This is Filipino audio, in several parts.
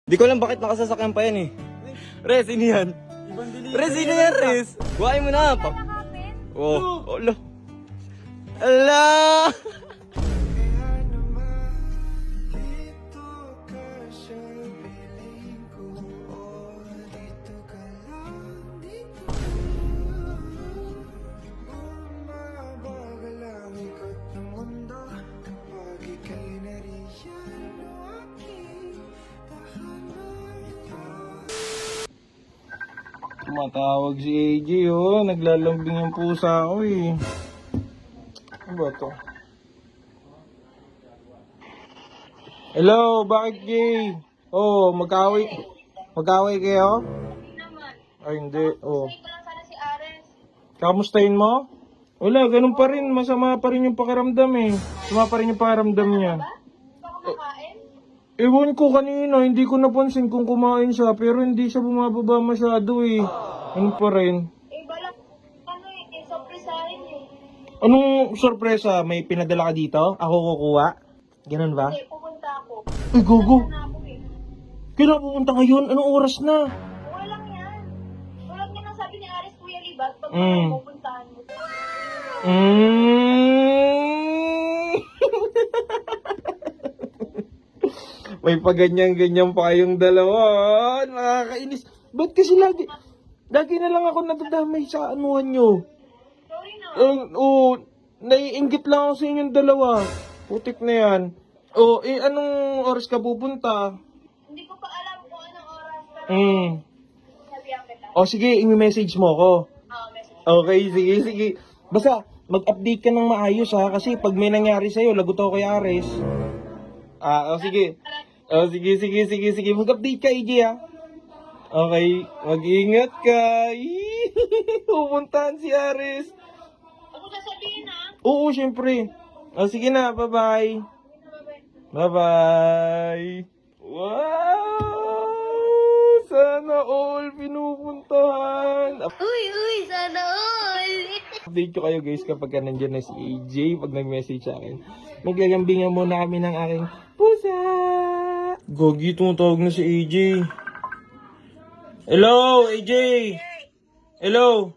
Di ko alam bakit nakasasakyan pa yan eh. Res, ini yan. Res, ini yan, Res. Buhayin mo na. Oh, ala. Ala! Tumatawag si AJ oh, naglalambing yung pusa ko eh. Ano ba to? Hello, bakit Jay? Oh, magkaway kayo? Hindi naman. Ay hindi, oh. Gusto ko lang sana si Ares. Kamustahin mo? Wala, ganun pa rin, masama pa rin yung pakiramdam eh. Masama pa rin yung pakiramdam niya. Ba? Ba kumakain? Ewan ko kanina, hindi ko napansin kung kumain siya, pero hindi siya bumababa masyado eh. Ano pa rin? Eh, balak, ano eh, surprisahin eh. Anong sorpresa? May pinadala ka dito? Ako kukuha? Ganun ba? Hindi, pupunta ako. Ay, gogo. Pupunta na ako eh. Kailan pupunta ngayon? Anong oras na? Okay lang yan. Tulad nga ng sabi ni Ares, Kuya Libat, pag pupuntahan mo. May paganyan-ganyan pa kayong dalawa. Nakakainis. Ba't kasi lagi na lang ako nadadamay sa anuhan nyo? Sorry na. Naiinggit lang ako sa inyong dalawa. Putik na yan. Anong oras ka pupunta? Hindi ko pa alam kung anong oras, pero sabihan kita. Sige, i-message mo ako. Message. Okay, sige. Basta, mag-update ka ng maayos ha, kasi pag may nangyari sa'yo, lagot ako kay Ares. Sige. Sige. Mag-update ka, EJ ha. Okay, mag-ingat ka. Pupuntahan si Ares. Ako sasabihin ha. Oo, syempre. Sige na, bye-bye. Bye-bye. Wow! Sana all pinupuntahan. Uy, sana all. Update ko kayo guys kapag nandiyan na si AJ pag nag-message sa akin. Maglalambingan muna kami ng aking pusa. Gogi, tumatawag na si AJ. Hello, AJ. Hello.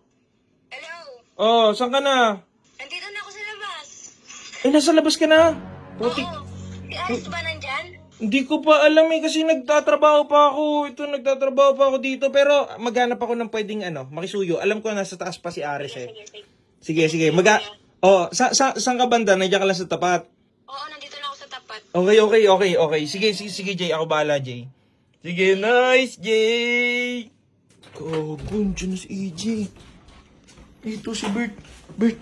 Hello. Oh, saan ka na? Nandito na ako sa labas. Nasa labas ka na. Putik. Oo. Si Ares ba nandyan? Hindi ko pa alam kasi nagtatrabaho pa ako. Nagtatrabaho pa ako dito. Pero maghanap ako ng pwedeng makisuyo. Alam ko nasa taas pa si Ares eh. Sige. Saan ka banda? Nandiyan ka lang sa tapat. Oo, nandito na ako sa tapat. Okay. Sige, Jay. Ako bahala, Jay. Sige, nice, Jay. Kagun, dyan na si AJ. Ito si Bert. Bert,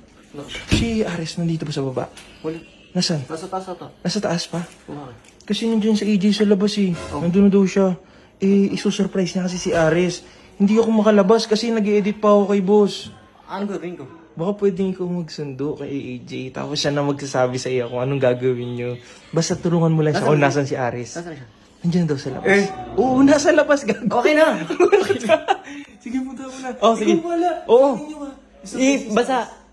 si Ares nandito ba sa baba? Wala. Nasaan? Nasa taas ata. Nasa taas pa? Bakit? Kasi nandiyan sa AJ sa labas eh. Nandun na daw siya. Isusurprise niya kasi si Ares. Hindi ako makalabas kasi nag-edit pa ako kay boss. Ano gagawin ko? Baka pwedeng ikaw magsundo kay AJ. Tapos siya na magsasabi sa iyo kung anong gagawin niyo. Basta tulungan mo lang siya kung nasan si Ares. Nasaan siya? Nandiyan daw sa labas. Oo, nasa labas. Okay na! Sige, punta mo na. Sige. Ikaw wala. Oo. Tingin niyo,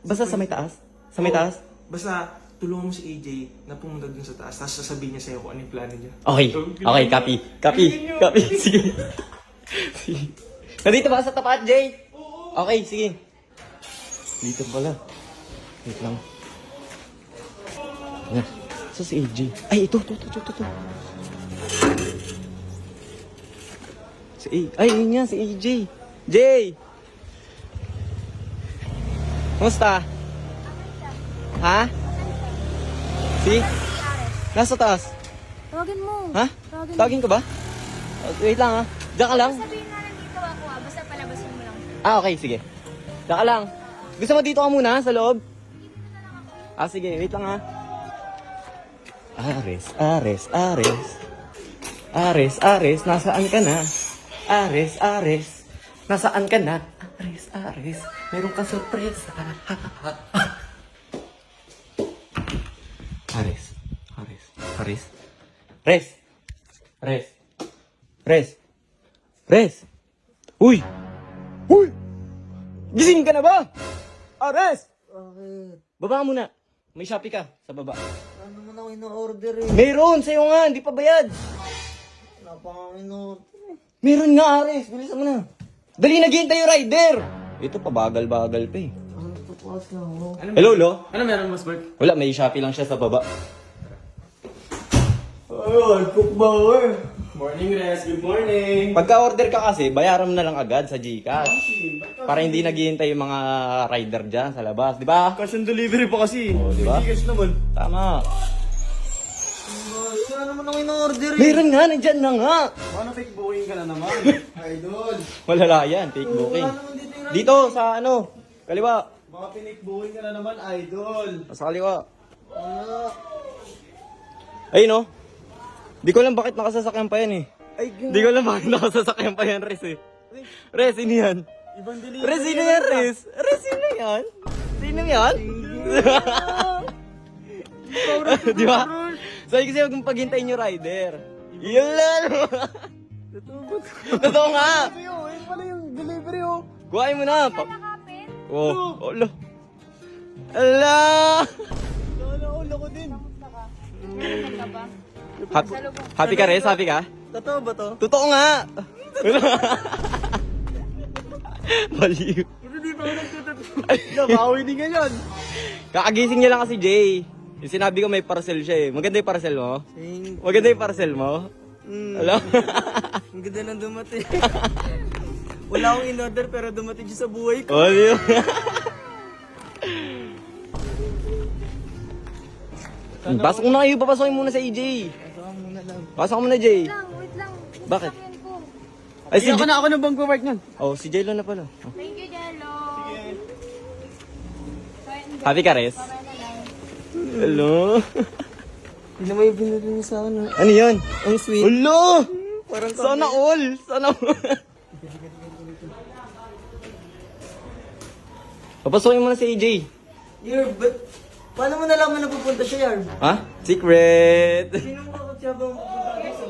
Basta sa may taas? Sa may taas? Basta, tulungan mo si AJ na pumunta dun sa taas. Tapos sasabihin niya sa'yo kung ano yung plano niya. Okay, copy. Sige. Nandito ba sa tapat, Jay? Okay, sige. Dito pala. Wait lang. Yan. Sa si AJ. Ay, ito. Yun nga, si AJ. Jay! Kumusta? Ha? Nasa taas. Tawagin mo. Ha? Tawagin ko ba? Wait lang ha. Diyan ka lang. Sabihin na nandito ako basta palabasin mo lang. Okay, sige. Diyan ka lang. Gusto mo dito ka muna sa loob? Sige. Wait lang ha. Ares. Nasaan ka na? Ares. Nasaan ka na? Ares. Meron kang sorpresa. Res. Uy! Gising ka na ba? Ares! Bakit? Baba ka muna. May Shopee ka sa baba. Ano naman ako ino-order eh? Meron! Sa'yo nga! Hindi pa bayad! Meron nga, Ares. Bilisan mo na. Dali, naghihintay yung rider. Ito, pabagal-bagal pa eh. Hello, Lo? Ano meron mas, Mark? Wala, may Shopee lang siya sa baba. Morning, Res. Good morning. Pagka-order ka kasi, bayaran mo na lang agad sa GCash. Para hindi naghihintay yung mga rider dyan sa labas, di ba? Cash on delivery pa kasi. Oo, di ba? Cash naman. Tama. Wala naman ako in-order Meron nga, nandyan na nga. Paano fake booking ka na naman? Idol. Wala yan, fake booking. Dito, sa ano, kaliwa. Baka pinake booking ka na naman, Idol. Sa kaliwa. Ayun no. Di ko alam bakit nakasasakyan pa yan eh. Di ko alam bakit nakasasakyan pa yan, Res eh. Res, sino yan? Ibang delivery. Res, sino yan, Res? Res, sino yan? Sino yan? Di ba? Sabi kasi huwag mong paghintayin yung rider. Yun lang. Totoo nga. Ayun pala yung delivery, oh. Kuhain mo na. Nakapin? Oh, ala. Ala. Wala ko din. Meron ka ba? Happy ka, Res? Happy ka? Totoo ba to? Totoo nga. Baliw. Hindi pa ako nagtotoo. Nabawi din ka yan. Kakagising niya lang kasi, Jay. Yung sinabi ko may parcel siya eh. Maganda yung parcel mo? Maganda yung parcel mo? Alam? Ang ganda nang dumating. Wala akong in-order pero dumating siya sa buhay ko. Oh, yun. Pasok mo na kayo. Papasokin muna sa EJ. Pasok mo na, Jay. Wait lang. Bakit? Sakyan ko. Ay, si Iyak Jay. na ako ng bangko park niyan. Oh, si Jay lang na pala. Oh. Thank you, Jello. Happy ka, Res? Hello? Hindi naman yung binili niya sa ano. Ano yun? Ang sweet. Hello! Parang Sana all! Sana all! Papasokin mo na si EJ. But paano mo nalaman na pupunta siya, Yarb? Ha? Secret! Sinong bakit siya bang pupunta sa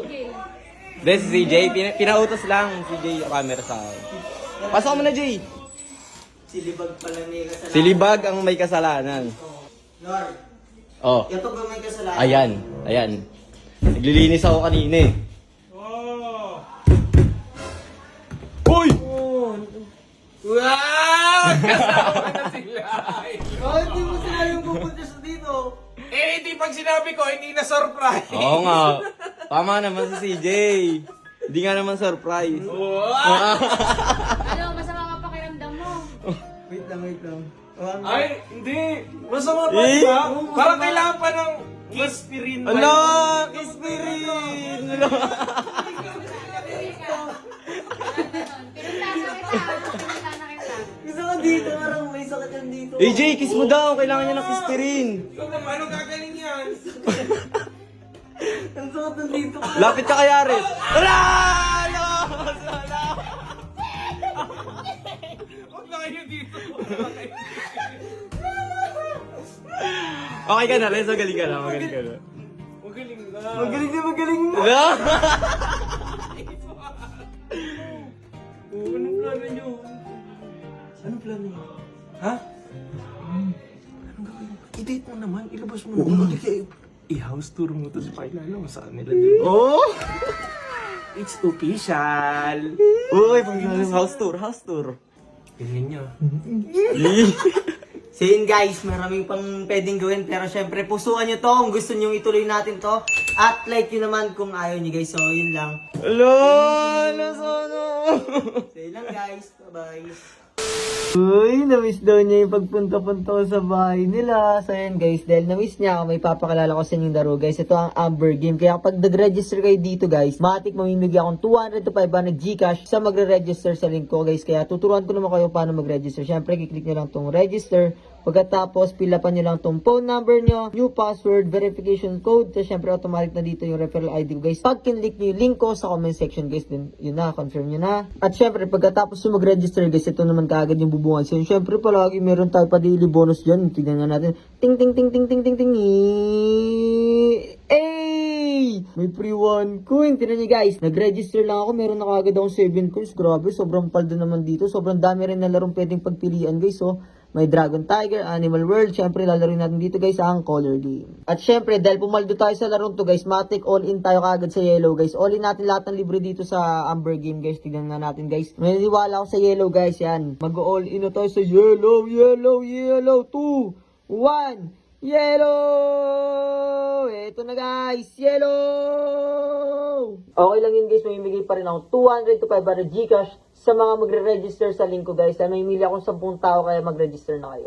This si CJ, pinautos lang si Jay yung camera sa akin. Pasok mo na, Jay. Silibag pala may kasalanan. Silibag ang may kasalanan. Yarb, Oh, ito ba may kasalanan? ayan, ayan. Naglilinis ako kanina eh. Uy! Wow! Kasama na sila! Bakit di mo sila yung pupunta sa dito? Eh, hindi pag sinabi ko, hindi na surprise. Oo nga. Tama naman si CJ. Hindi nga naman surprise. Ano, masama ka pakiramdam mo. Wait lang. Ay, hindi. Masama pa, Eh? di ba? Parang kailangan pa ng kispirin. Ala! Kispirin! Ala! Pinunta na kita. Gusto ko dito, parang may sakit yan dito. AJ, kiss mo daw. Kailangan niya ng kispirin. Ikaw naman, anong gagaling yan? Ang sakit ng dito. Lapit ka kay Ares. Ala! Ala! Ala! Huwag na kayo dito. Okay ka na, Res. Magaling ka na. Magaling ka na. Magaling na. Magaling na. Ala! Anong plano nyo? Anong plano mo? Ha? I-date mo naman, ilabas mo naman. I-house tour mo to sa pakilala mo saan nila dito. Oh! It's official. Uy, pag house tour, house tour. Tingnan nyo. So yun guys, maraming pang pwedeng gawin pero syempre pusuan nyo to kung gusto nyo ituloy natin to. At like nyo naman kung ayaw nyo guys. So yun lang. Ala! Ala, sana! So yun lang guys. Bye-bye. Uy, na-miss daw niya yung pagpunta-punta ko sa bahay nila. So yun guys, dahil na-miss niya ako, may papakalala ko sa inyong laro guys. Ito ang Amber Game. Kaya kapag nag-register kayo dito guys, matik mamimigay akong 200 to 500 Gcash sa magre-register sa link ko guys. Kaya tuturuan ko naman kayo paano mag-register. Siyempre, kiklik nyo lang tong register. Pagkatapos, pilapan nyo lang tong phone number nyo, new password, verification code. So syempre, automatic na dito yung referral ID ko guys. Pag kinlik nyo yung link ko sa comment section guys, then yun na, confirm nyo na. At syempre, pagkatapos yung mag-register guys, ito naman kaagad yung bubungan. So syempre, palagi meron tayo pa daily bonus dyan. Tignan nga natin. Ting ting ting ting ting ting ting. Hey! May free 1 coin. Tignan nyo guys, nag-register lang ako. Meron na kaagad akong 7 coins. Grabe, sobrang paldo naman dito. Sobrang dami rin na larong pwedeng pagpilian guys. So, may Dragon Tiger, Animal World. Syempre, lalaroin natin dito guys ang color game. At syempre, dahil pumaldo tayo sa larong to guys, matik all in tayo kagad sa yellow guys. All in natin lahat ng libre dito sa Amber game guys. Tignan na natin guys. Naniniwala ako sa yellow guys yan. Mag-all in na tayo sa yellow, yellow, yellow. 2, 1, yellow! Ito na guys, yellow! Okay lang yun guys, mamimigay pa rin ako 200 to 500 Gcash sa mga magre-register sa link ko guys. May mili akong 10 tao kaya mag-register na kayo.